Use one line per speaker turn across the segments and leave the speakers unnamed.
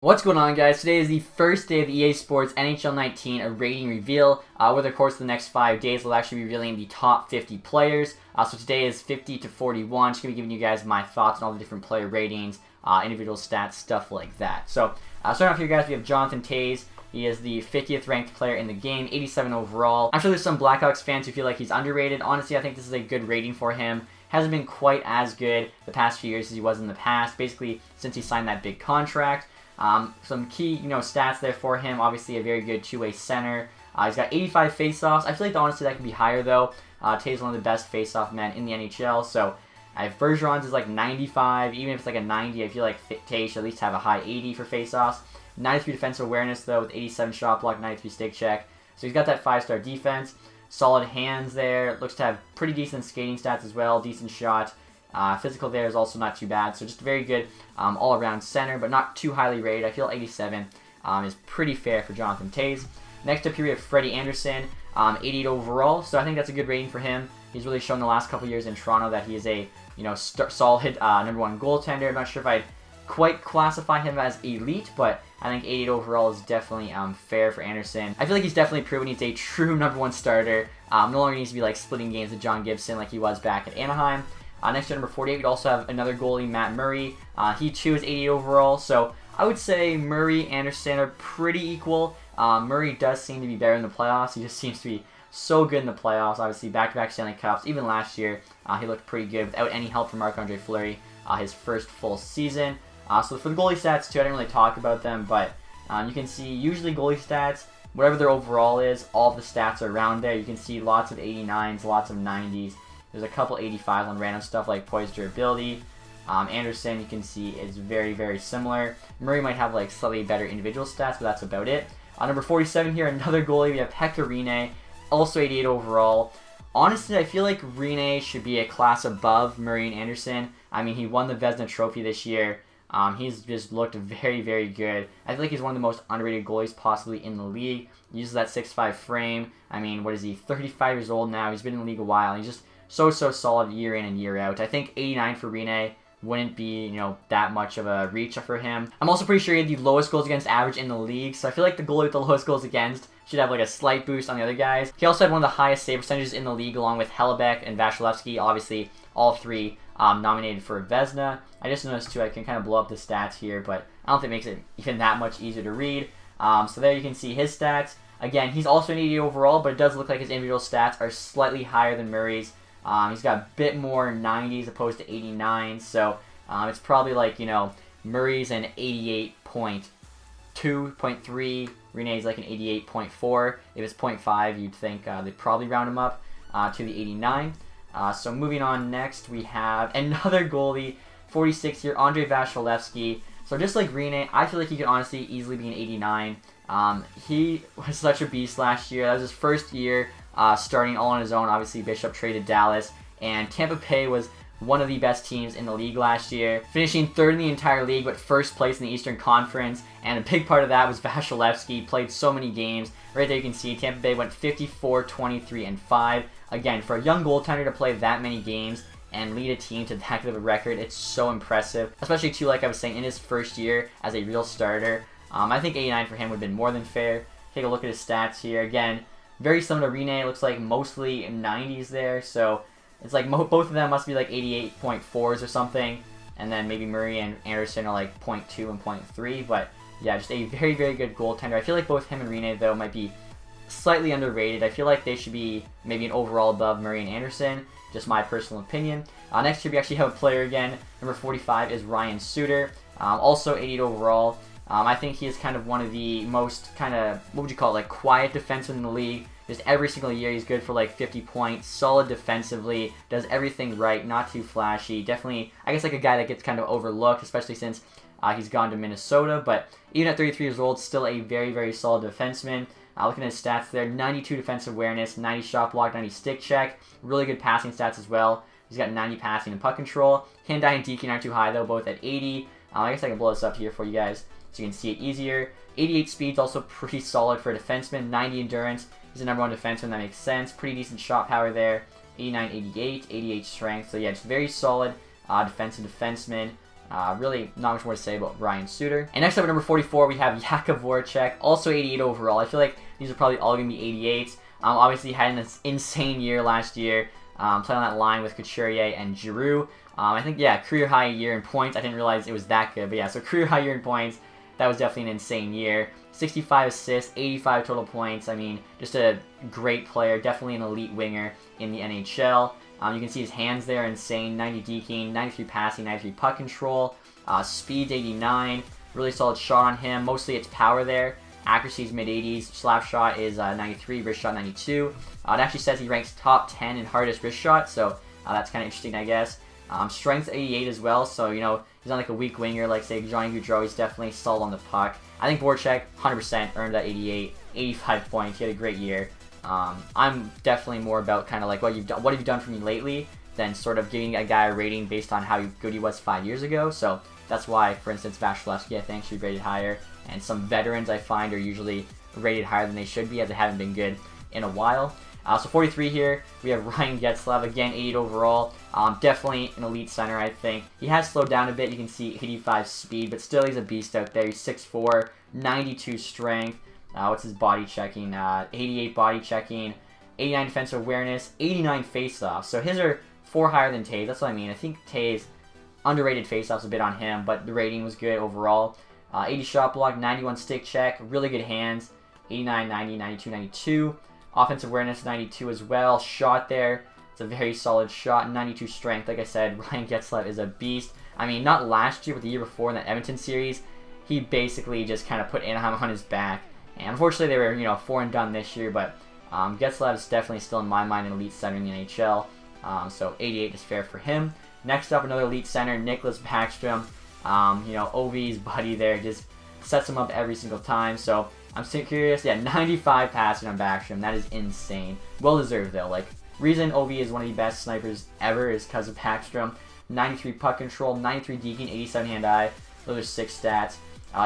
What's going on, guys? Today is the first day of the EA Sports NHL 19 a rating reveal. Over the course of the next 5 days, we'll actually be revealing the top 50 players. So today is 50 to 41. Just going to be giving you guys my thoughts on all the different player ratings, individual stats, stuff like that. So starting off here, guys, we have Jonathan Toews. He is the 50th ranked player in the game, 87 overall. I'm sure there's some Blackhawks fans who feel like he's underrated. Honestly, I think this is a good rating for him. Hasn't been quite as good the past few years as he was in the past, basically since he signed that big contract. Some key, stats there for him. Obviously, a very good two-way center. He's got 85 faceoffs. I feel like honestly that could be higher though. Toews is one of the best faceoff men in the NHL. So if Bergeron's is like 95, even if it's like a 90, I feel like Toews should at least have a high 80 for faceoffs. 93 defensive awareness though, with 87 shot block, 93 stick check. So he's got that 5-star defense. Solid hands there. Looks to have pretty decent skating stats as well. Decent shot. Physical there is also not too bad, so just very good all-around center, but not too highly rated. I feel 87 is pretty fair for Jonathan Toews. Next up here we have Freddie Andersen, 88 overall, so I think that's a good rating for him. He's really shown the last couple years in Toronto that he is a solid #1 goaltender. I'm not sure if I'd quite classify him as elite, but I think 88 overall is definitely fair for Andersen. I feel like he's definitely proven he's a true #1 starter. No longer needs to be like splitting games with John Gibson like he was back at Anaheim. Next to number 48, we'd also have another goalie, Matt Murray. He too is 88 overall, so I would say Murray, Andersen are pretty equal. Murray does seem to be better in the playoffs. He just seems to be so good in the playoffs. Obviously, back-to-back Stanley Cups. Even last year, he looked pretty good without any help from Marc-Andre Fleury, his first full season. So for the goalie stats too, I didn't really talk about them, but you can see usually goalie stats, whatever their overall is, all of the stats are around there. You can see lots of 89s, lots of 90s. There's a couple 85s on random stuff like poise, durability. Andersen, you can see, is very, very similar. Murray might have like slightly better individual stats, but that's about it. Number 47 here, another goalie. We have Pekka Rinne, also 88 overall. Honestly, I feel like Rinne should be a class above Murray and Andersen. I mean, he won the Vezina Trophy this year. He's just looked very, very good. I feel like he's one of the most underrated goalies possibly in the league. He uses that 6'5" frame. I mean, what is he, 35 years old now? He's been in the league a while. He's just so solid year in and year out. I think 89 for Rinne wouldn't be, that much of a reach for him. I'm also pretty sure he had the lowest goals against average in the league, so I feel like the goalie with the lowest goals against should have like a slight boost on the other guys. He also had one of the highest save percentages in the league along with Hellebuyck and Vasilevsky, obviously all three nominated for Vezina. I just noticed too, I can kind of blow up the stats here, but I don't think it makes it even that much easier to read. So there you can see his stats. Again, he's also an 80 overall, but it does look like his individual stats are slightly higher than Murray's. He's got a bit more 90s opposed to 89s, so it's probably like, Murray's an 88.2.3, Rinne's like an 88.4. If it's 0.5, you'd think they'd probably round him up to the 89. So moving on next, we have another goalie, 46 here, Andrei Vasilevsky. So just like Rinne, I feel like he could honestly easily be an 89. He was such a beast last year. That was his first year starting all on his own. Obviously, Bishop traded Dallas, and Tampa Bay was one of the best teams in the league last year, finishing third in the entire league, but first place in the Eastern Conference. And a big part of that was Vasilevsky. Played so many games. Right there you can see Tampa Bay went 54, 23, and 5. Again, for a young goaltender to play that many games and lead a team to that good of a record, it's so impressive. Especially too, like I was saying, in his first year as a real starter. I think 89 for him would have been more than fair. Take a look at his stats here. Again, very similar to Rinne. It looks like mostly 90s there. So it's like both of them must be like 88.4s or something. And then maybe Murray and Andersen are like 0.2 and 0.3. But yeah, just a very, very good goaltender. I feel like both him and Rinne, though, might be slightly underrated. I feel like they should be maybe an overall above Murray and Andersen. Just my personal opinion. Next here we actually have a player again. Number 45 is Ryan Suter. Also 88 overall. I think he is kind of one of the most what would you call it, like quiet defensemen in the league. Just every single year he's good for like 50 points, solid defensively, does everything right, not too flashy. Definitely, I guess like a guy that gets kind of overlooked, especially since he's gone to Minnesota. But even at 33 years old, still a very, very solid defenseman. Looking at his stats there, 92 defensive awareness, 90 shot block, 90 stick check. Really good passing stats as well. He's got 90 passing and puck control. Hand-eye and DK aren't too high though, both at 80. I guess I can blow this up here for you guys so you can see it easier. 88 speed's also pretty solid for a defenseman. 90 endurance. He's a #1 defenseman, that makes sense. Pretty decent shot power there. 89, 88, 88 strength. So yeah, just very solid defensive defenseman. Really not much more to say about Ryan Suter. And next up at number 44, we have Jakub Voracek, also 88 overall. I feel like these are probably all going to be 88s. Obviously, he had an insane year last year, playing on that line with Couturier and Giroux. I think, yeah, career high year in points. I didn't realize it was that good, but yeah, so career high year in points. That was definitely an insane year. 65 assists, 85 total points. I mean, just a great player. Definitely an elite winger in the NHL. You can see his hands there, insane. 90 deking, 93 passing, 93 puck control. Speed's 89. Really solid shot on him. Mostly it's power there. Accuracy is mid-80s. Slap shot is 93. Wrist shot 92. It actually says he ranks top 10 in hardest wrist shot, so that's kind of interesting, I guess. Strength's 88 as well, so, you know, he's not like a weak winger like, say, Johnny Gaudreau. He's definitely solid on the puck. I think Voracek, 100%, earned that 88, 85 points. He had a great year. I'm definitely more about kind of like what have you done for me lately than sort of giving a guy a rating based on how good he was 5 years ago. So that's why, for instance, Vasilevsky, I think, should be rated higher. And some veterans I find are usually rated higher than they should be, as they haven't been good in a while. So 43 here, we have Ryan Getzlaf, again, 88 overall. Definitely an elite center, I think. He has slowed down a bit. You can see 85 speed, but still he's a beast out there. He's 6'4", 92 strength. What's his body checking? 88 body checking, 89 defensive awareness, 89 faceoffs. So his are 4 higher than Taves. That's what I mean. I think Taves underrated faceoffs a bit on him, but the rating was good overall. 80 shot block, 91 stick check, really good hands, 89, 90, 92, 92. Offensive awareness, 92 as well. Shot there, it's a very solid shot. 92 strength. Like I said, Ryan Getzlaf is a beast. I mean, not last year, but the year before in that Edmonton series, he basically just kind of put Anaheim on his back. And unfortunately, they were, you know, 4 and done this year, but Getzlaf is definitely still, in my mind, an elite center in the NHL. So 88 is fair for him. Next up, another elite center, Nicklas Backstrom. You know, Ovi's buddy there just sets him up every single time. So I'm still curious. Yeah, 95 passing on Backstrom. That is insane. Well deserved, though. Like, reason Ovi is one of the best snipers ever is because of Backstrom. 93 puck control, 93 deking, 87 hand-eye. Those are 6 stats.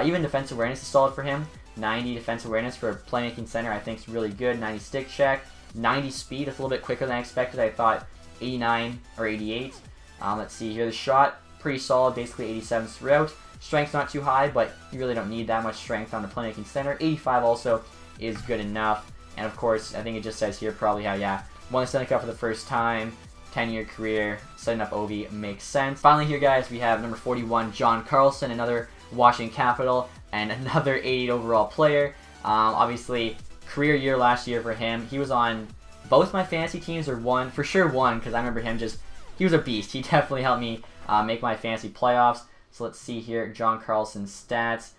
Even defensive awareness is solid for him. 90 defensive awareness for a playmaking center, I think is really good. 90 stick check, 90 speed. That's a little bit quicker than I expected. I thought 89 or 88. Let's see here. The shot, pretty solid, basically 87 throughout. Strength's not too high, but you really don't need that much strength on the playmaking center. 85 also is good enough. And of course, I think it just says here probably how, yeah, won the Stanley Cup for the first time, 10-year career, setting up Ovi makes sense. Finally here, guys, we have number 41, John Carlson, another Washington Capital, and another 88 overall player. Obviously, career year last year for him. He was on both my fantasy teams, or one, for sure one, because I remember him just, he was a beast. He definitely helped me make my fantasy playoffs. So let's see here, John Carlson's stats.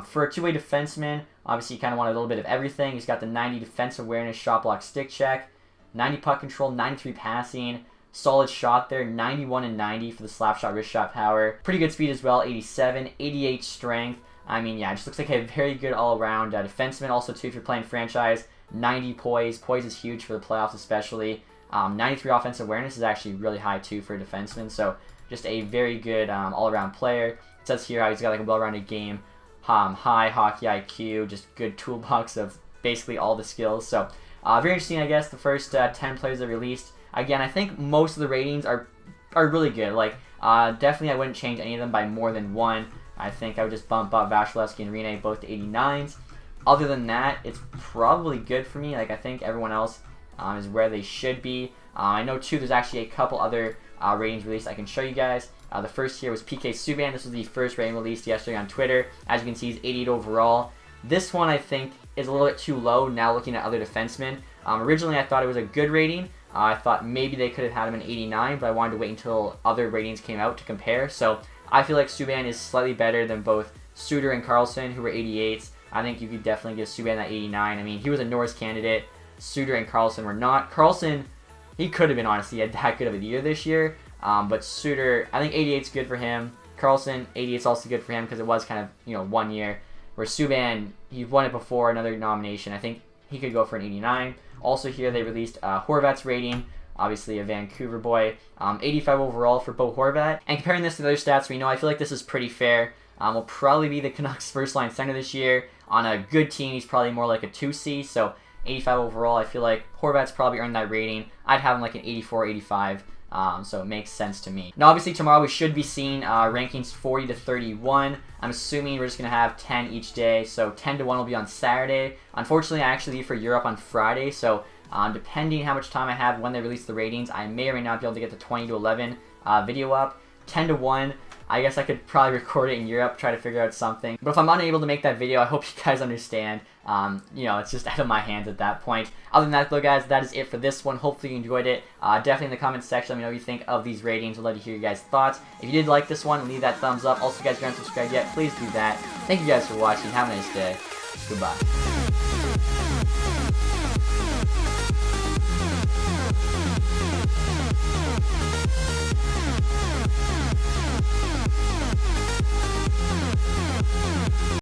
For a two-way defenseman, obviously you kind of want a little bit of everything. He's got the 90 defensive awareness, shot block, stick check, 90 puck control, 93 passing, solid shot there, 91 and 90 for the slap shot, wrist shot power. Pretty good speed as well, 87, 88 strength. I mean, yeah, it just looks like a very good all-around defenseman. Also, too, if you're playing franchise, 90 poise. Poise is huge for the playoffs especially. 93 offensive awareness is actually really high, too, for a defenseman. So just a very good all-around player. It says here how he's got like a well-rounded game, high hockey IQ, just good toolbox of basically all the skills. So very interesting, I guess, the first 10 players that released. Again, I think most of the ratings are really good. Like, definitely I wouldn't change any of them by more than 1. I think I would just bump up Vasilevsky and Rinne both to 89s. Other than that, it's probably good for me. Like, I think everyone else is where they should be. I know, too, there's actually a couple other ratings released I can show you guys. The first here was PK Subban. This was the first rating released yesterday on Twitter. As you can see, he's 88 overall. This one, I think, is a little bit too low now looking at other defensemen. Originally, I thought it was a good rating. I thought maybe they could have had him an 89, but I wanted to wait until other ratings came out to compare. So I feel like Subban is slightly better than both Suter and Carlson, who were 88s. I think you could definitely give Subban that 89. I mean, he was a Norris candidate. Suter and Carlson were not. Carlson, he could have been, honestly, had that good of a year this year. But Suter, I think 88's good for him. Carlson, 88's also good for him because it was kind of, you know, 1 year. Where Subban, he won it before, another nomination. I think he could go for an 89. Also here, they released Horvat's rating. Obviously a Vancouver boy. 85 overall for Bo Horvat. And comparing this to the other stats we know, I feel like this is pretty fair. Will probably be the Canucks' first-line center this year. On a good team, he's probably more like a 2C. So 85 overall, I feel like Horvat's probably earned that rating. I'd have him like an 84, 85 So it makes sense to me. Now, obviously, tomorrow we should be seeing rankings 40 to 31. I'm assuming we're just going to have 10 each day. So 10 to 1 will be on Saturday. Unfortunately, I actually leave for Europe on Friday. So depending how much time I have when they release the ratings, I may or may not be able to get the 20 to 11 video up. 10 to 1. I guess I could probably record it in Europe, try to figure out something. But if I'm unable to make that video, I hope you guys understand. You know, it's just out of my hands at that point. Other than that, though, guys, that is it for this one. Hopefully you enjoyed it. Definitely in the comments section, let me know what you think of these ratings. I'd love to hear your guys' thoughts. If you did like this one, leave that thumbs up. Also, if you guys aren't subscribed yet, please do that. Thank you guys for watching. Have a nice day. Goodbye.